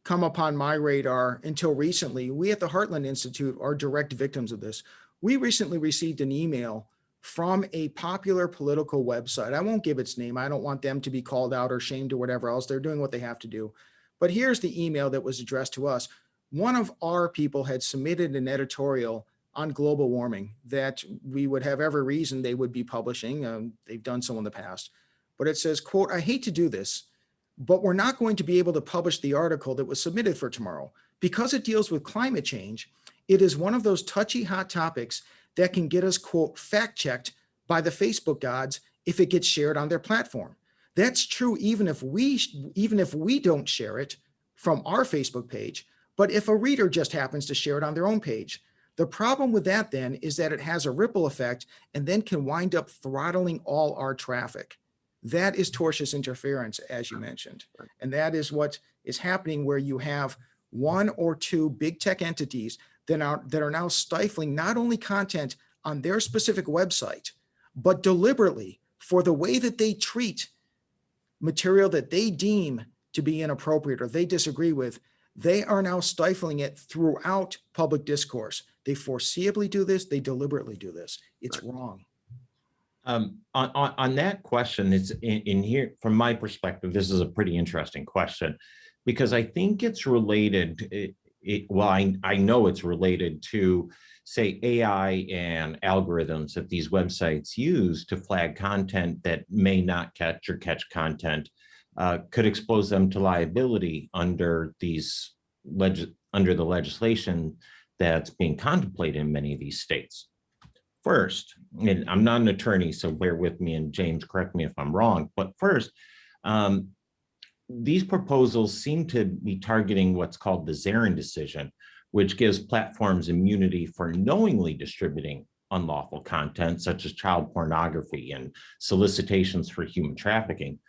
come upon my radar until recently. We at the Heartland Institute are direct victims of this. We recently received an email from a popular political website. I won't give its name. I don't want them to be called out or shamed or whatever else. They're doing what they have to do. But here's the email that was addressed to us. One of our people had submitted an editorial on global warming that we would have every reason they would be publishing. They've done so in the past. But it says, quote, "I hate to do this, but we're not going to be able to publish the article that was submitted for tomorrow. Because it deals with climate change, it is one of those touchy hot topics that can get us, quote, fact-checked by the Facebook gods if it gets shared on their platform. That's true even if we don't share it from our Facebook page, but if a reader just happens to share it on their own page. The problem with that then is that it has a ripple effect and then can wind up throttling all our traffic. That is tortious interference, as you mentioned. And that is what is happening, where you have one or two big tech entities that are now stifling not only content on their specific website, but deliberately, for the way that they treat material that they deem to be inappropriate or they disagree with, they are now stifling it throughout public discourse. They foreseeably do this. They deliberately do this. It's wrong. On that question, it's in here, from my perspective, this is a pretty interesting question, because I think it's related. I know it's related to, say, AI and algorithms that these websites use to flag content that may not catch or catch content, could expose them to liability under the legislation that's being contemplated in many of these states. First, and I'm not an attorney, so bear with me, and James, correct me if I'm wrong, but first, these proposals seem to be targeting what's called the Zarin decision, which gives platforms immunity for knowingly distributing unlawful content, such as child pornography and solicitations for human trafficking.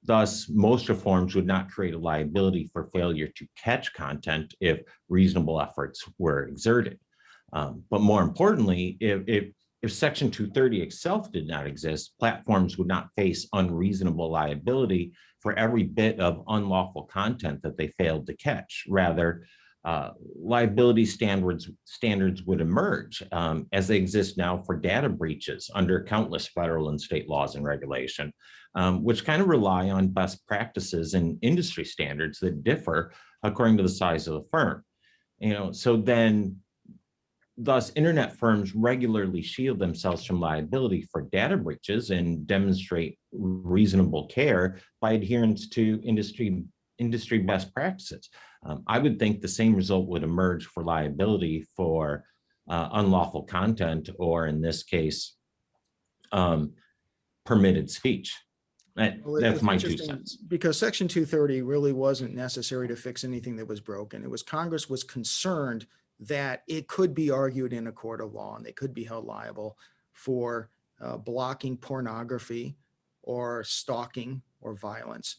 Thus, most reforms would not create a liability for failure to catch content if reasonable efforts were exerted. But more importantly, if Section 230 itself did not exist, platforms would not face unreasonable liability for every bit of unlawful content that they failed to catch. Rather, liability standards would emerge as they exist now for data breaches under countless federal and state laws and regulation, which kind of rely on best practices and industry standards that differ according to the size of the firm. So then, thus, internet firms regularly shield themselves from liability for data breaches and demonstrate reasonable care by adherence to industry best practices. I would think the same result would emerge for liability for unlawful content, or in this case, permitted speech. That's my 2 cents. Because Section 230 really wasn't necessary to fix anything that was broken. It was Congress was concerned that it could be argued in a court of law and they could be held liable for blocking pornography or stalking or violence.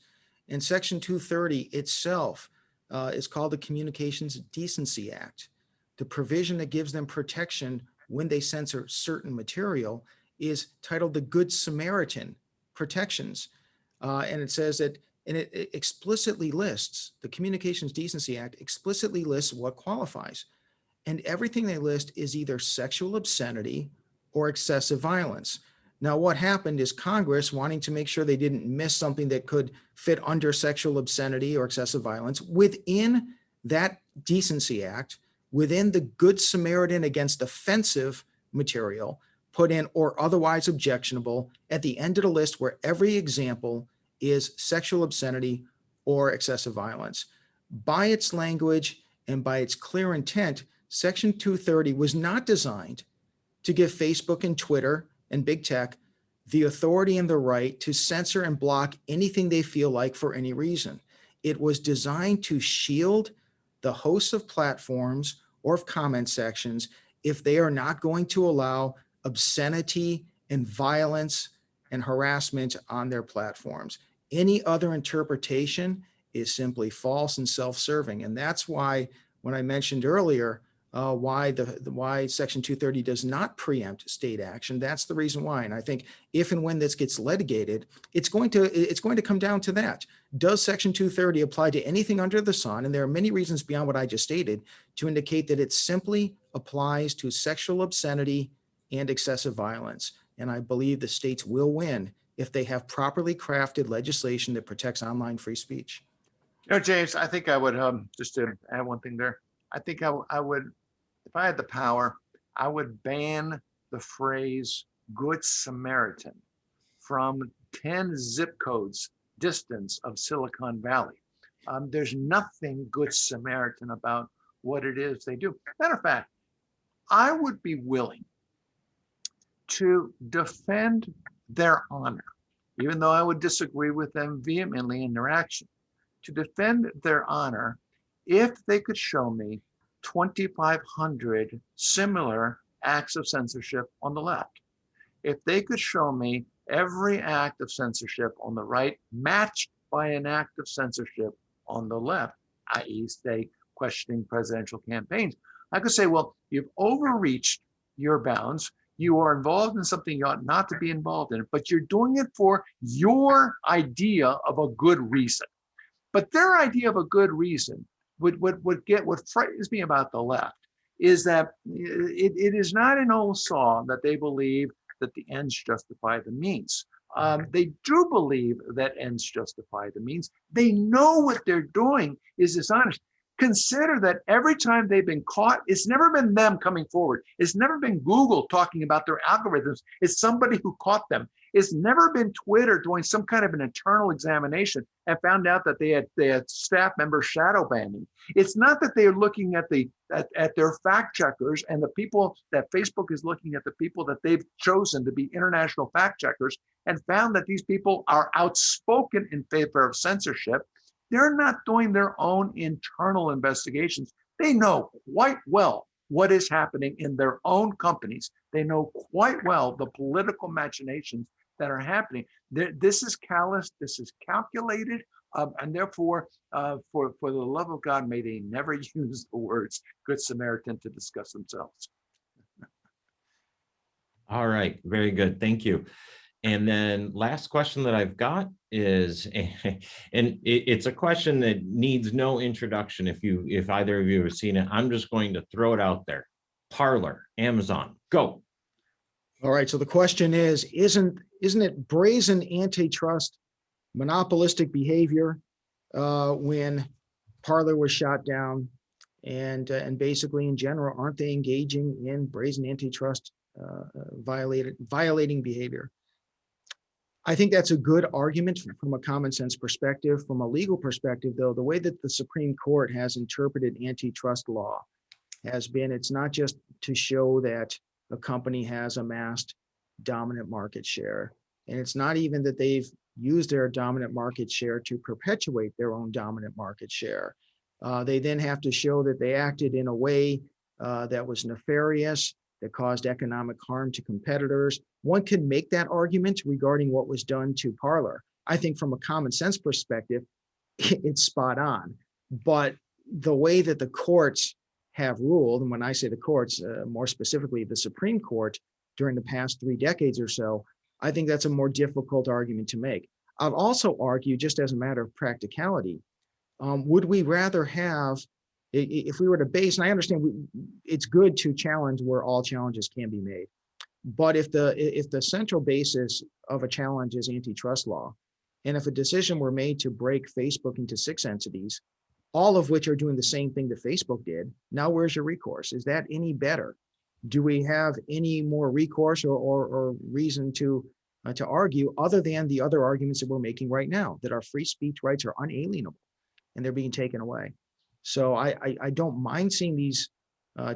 And Section 230 itself is called the Communications Decency Act. The provision that gives them protection when they censor certain material is titled the Good Samaritan protections. And it says that, and it explicitly lists, the Communications Decency Act explicitly lists what qualifies. And everything they list is either sexual obscenity or excessive violence. Now, what happened is Congress, wanting to make sure they didn't miss something that could fit under sexual obscenity or excessive violence, within that Decency Act, within the Good Samaritan against offensive material, put in or otherwise objectionable at the end of the list, where every example is sexual obscenity or excessive violence. By its language and by its clear intent, Section 230 was not designed to give Facebook and Twitter and big tech the authority and the right to censor and block anything they feel like for any reason. It was designed to shield the hosts of platforms or of comment sections if they are not going to allow obscenity and violence and harassment on their platforms. Any other interpretation is simply false and self-serving. And that's why, when I mentioned earlier, why Section 230 does not preempt state action, that's the reason why. And I think if and when this gets litigated, it's going to come down to that. Does Section 230 apply to anything under the sun? And there are many reasons beyond what I just stated to indicate that it simply applies to sexual obscenity and excessive violence. And I believe the states will win if they have properly crafted legislation that protects online free speech. James, I think I would, just to add one thing there, I think I would, if I had the power, I would ban the phrase Good Samaritan from 10 zip codes distance of Silicon Valley. There's nothing Good Samaritan about what it is they do. Matter of fact, I would be willing to defend their honor, even though I would disagree with them vehemently in their action, to defend their honor if they could show me 2,500 similar acts of censorship on the left. If they could show me every act of censorship on the right matched by an act of censorship on the left, i.e., say, questioning presidential campaigns, I could say, well, you've overreached your bounds. You are involved in something you ought not to be involved in, but you're doing it for your idea of a good reason. But their idea of a good reason what frightens me about the left is that it is not an old saw that they believe that the ends justify the means. They do believe that ends justify the means. They know what they're doing is dishonest. Consider that every time they've been caught, it's never been them coming forward. It's never been Google talking about their algorithms. It's somebody who caught them. It's never been Twitter doing some kind of an internal examination and found out that they had staff members shadow banning. It's not that they're looking at their fact checkers and the people that Facebook is looking at the people that they've chosen to be international fact checkers and found that these people are outspoken in favor of censorship. They're not doing their own internal investigations. They know quite well what is happening in their own companies. They know quite well the political machinations that are happening. This is callous, this is calculated, and therefore, for the love of God, may they never use the words Good Samaritan to discuss themselves. All right, very good, thank you. And then last question that I've got is, and it's a question that needs no introduction if either of you have seen it. I'm just going to throw it out there. Parler, Amazon, go. All right, so the question is, isn't it brazen antitrust monopolistic behavior when Parler was shot down, and basically in general, aren't they engaging in brazen antitrust violating behavior? I think that's a good argument from a common sense perspective. From a legal perspective, though, the way that the Supreme Court has interpreted antitrust law has been, it's not just to show that a company has amassed dominant market share. And it's not even that they've used their dominant market share to perpetuate their own dominant market share. They then have to show that they acted in a way that was nefarious, that caused economic harm to competitors. One can make that argument regarding what was done to Parler. I think from a common sense perspective, it's spot on. But the way that the courts have ruled, and when I say the courts, more specifically the Supreme Court during the past 3 decades or so, I think that's a more difficult argument to make. I'd also argue, just as a matter of practicality, would we rather have, if we were to base, and I understand it's good to challenge where all challenges can be made, but if the central basis of a challenge is antitrust law, and if a decision were made to break Facebook into 6 entities, all of which are doing the same thing that Facebook did, now where's your recourse? Is that any better? Do we have any more recourse or reason to to argue other than the other arguments that we're making right now, that our free speech rights are unalienable and they're being taken away. So I don't mind seeing these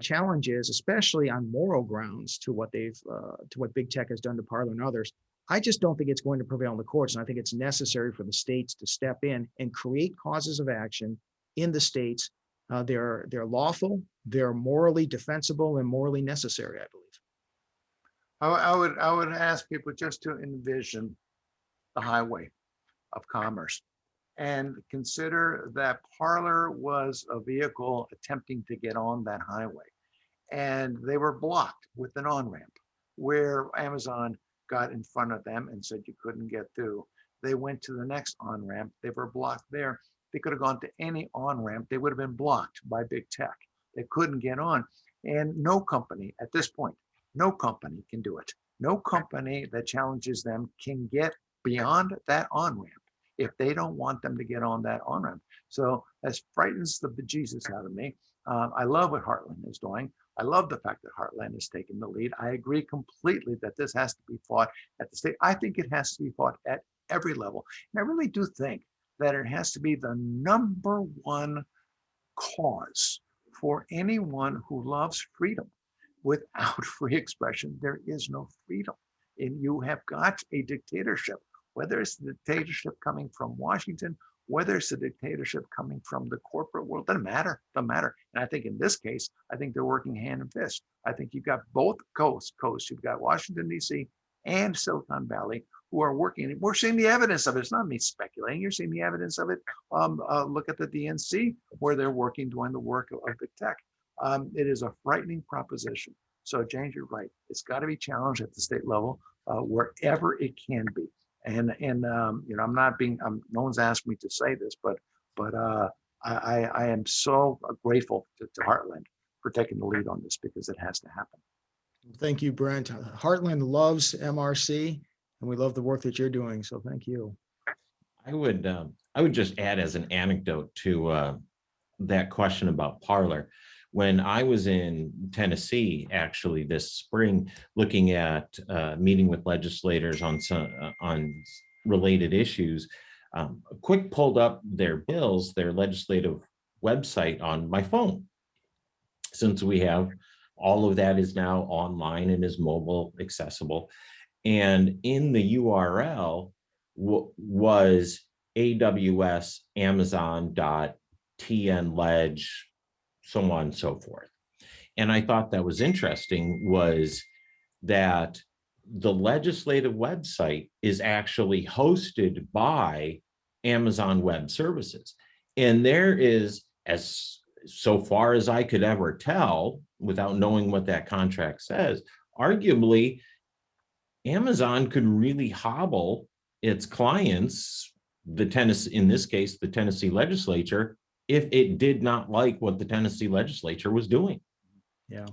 challenges, especially on moral grounds, to what big tech has done to Parler and others. I just don't think it's going to prevail in the courts, and I think it's necessary for the states to step in and create causes of action in the states. They're lawful, they're morally defensible, and morally necessary, I believe. I would ask people just to envision the highway of commerce and consider that Parler was a vehicle attempting to get on that highway, and they were blocked with an on-ramp where Amazon got in front of them and said you couldn't get through. They went to the next on-ramp. They were blocked there. They could have gone to any on-ramp. They would have been blocked by big tech. They couldn't get on. And no company at this point, no company can do it. No company that challenges them can get beyond that on-ramp if they don't want them to get on that on-ramp. So that frightens the bejesus out of me. I love what Heartland is doing. I love the fact that Heartland has taken the lead. I agree completely that this has to be fought at the state. I think it has to be fought at every level. And I really do think that it has to be the number one cause for anyone who loves freedom. Without free expression, there is no freedom. And you have got a dictatorship, whether it's the dictatorship coming from Washington, whether it's a dictatorship coming from the corporate world, doesn't matter. And I think in this case, I think they're working hand in fist. I think you've got both coasts. You've got Washington, D.C. and Silicon Valley who are working. We're seeing the evidence of it. It's not me speculating. You're seeing the evidence of it. Look at the DNC where they're working, doing the work of big tech. It is a frightening proposition. So James, you're right. It's got to be challenged at the state level, wherever it can be. And I'm not being. No one's asked me to say this, but I am so grateful to Heartland for taking the lead on this, because it has to happen. Thank you, Brent. Heartland loves MRC, and we love the work that you're doing. So thank you. I would just add as an anecdote to that question about Parler. When I was in Tennessee, actually this spring, looking at meeting with legislators on related issues, quick pulled up their bills, their legislative website on my phone. Since we have all of that is now online and is mobile accessible, and in the URL was AWS Amazon.tn leg, so on and so forth. And I thought that was interesting, was that the legislative website is actually hosted by Amazon Web Services. And there is, as so far as I could ever tell, without knowing what that contract says, arguably Amazon could really hobble its clients, in this case, the Tennessee legislature, if it did not like what the Tennessee legislature was doing. Yeah.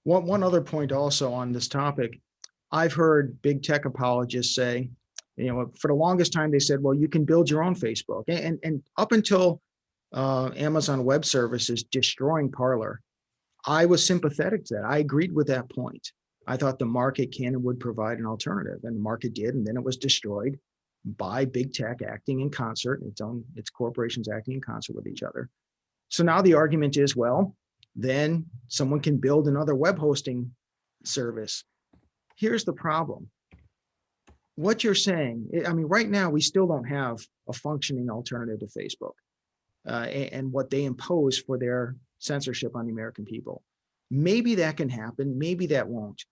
One other point also on this topic, I've heard big tech apologists say, for the longest time they said, well, you can build your own Facebook. And up until Amazon Web Services destroying Parler, I was sympathetic to that. I agreed with that point. I thought the market can and would provide an alternative, and the market did, and then it was destroyed by big tech acting in concert, its corporations acting in concert with each other. So now the argument is, well, then someone can build another web hosting service. Here's the problem. What you're saying, right now we still don't have a functioning alternative to Facebook and what they impose for their censorship on the American people. Maybe that can happen, maybe that won't.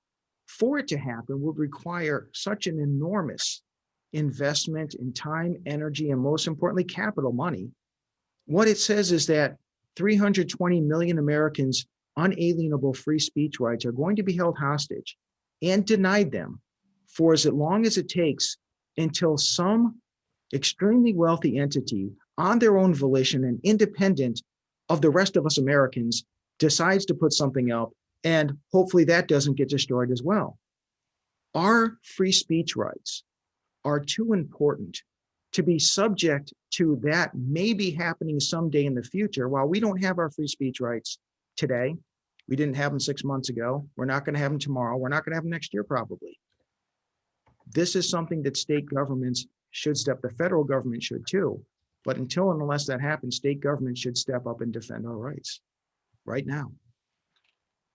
For it to happen would require such an enormous investment in time, energy, and most importantly, capital money. What it says is that 320 million Americans' unalienable free speech rights are going to be held hostage and denied them for as long as it takes until some extremely wealthy entity on their own volition and independent of the rest of us Americans decides to put something up, and hopefully that doesn't get destroyed as well. Our free speech rights are too important to be subject to that maybe happening someday in the future. While we don't have our free speech rights today, we didn't have them 6 months ago, we're not going to have them tomorrow, we're not going to have them next year probably. This is something that state governments should step, the federal government should too. But until and unless that happens, state government should step up and defend our rights right now.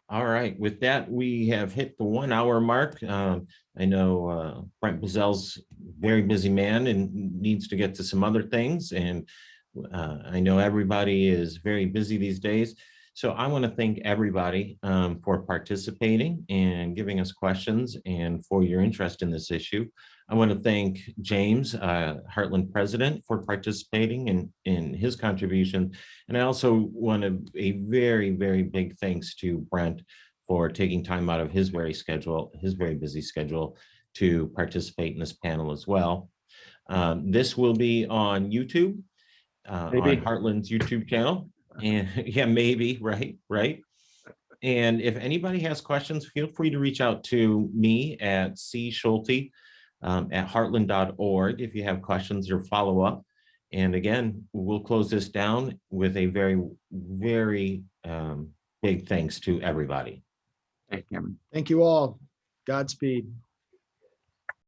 All right, with that, we have hit the 1 hour mark. I know Brent Bozell's a very busy man and needs to get to some other things. And I know everybody is very busy these days. So I want to thank everybody for participating and giving us questions and for your interest in this issue. I want to thank James, Heartland president, for participating in his contribution. And I also want a very, very big thanks to Brent for taking time out of his very busy schedule to participate in this panel as well. This will be on YouTube, on Heartland's YouTube channel. And yeah, maybe, right. And if anybody has questions, feel free to reach out to me at Sholty at heartland.org if you have questions or follow up. And again, we'll close this down with a very, very big thanks to everybody. Thank you, Cameron. Thank you all. Godspeed.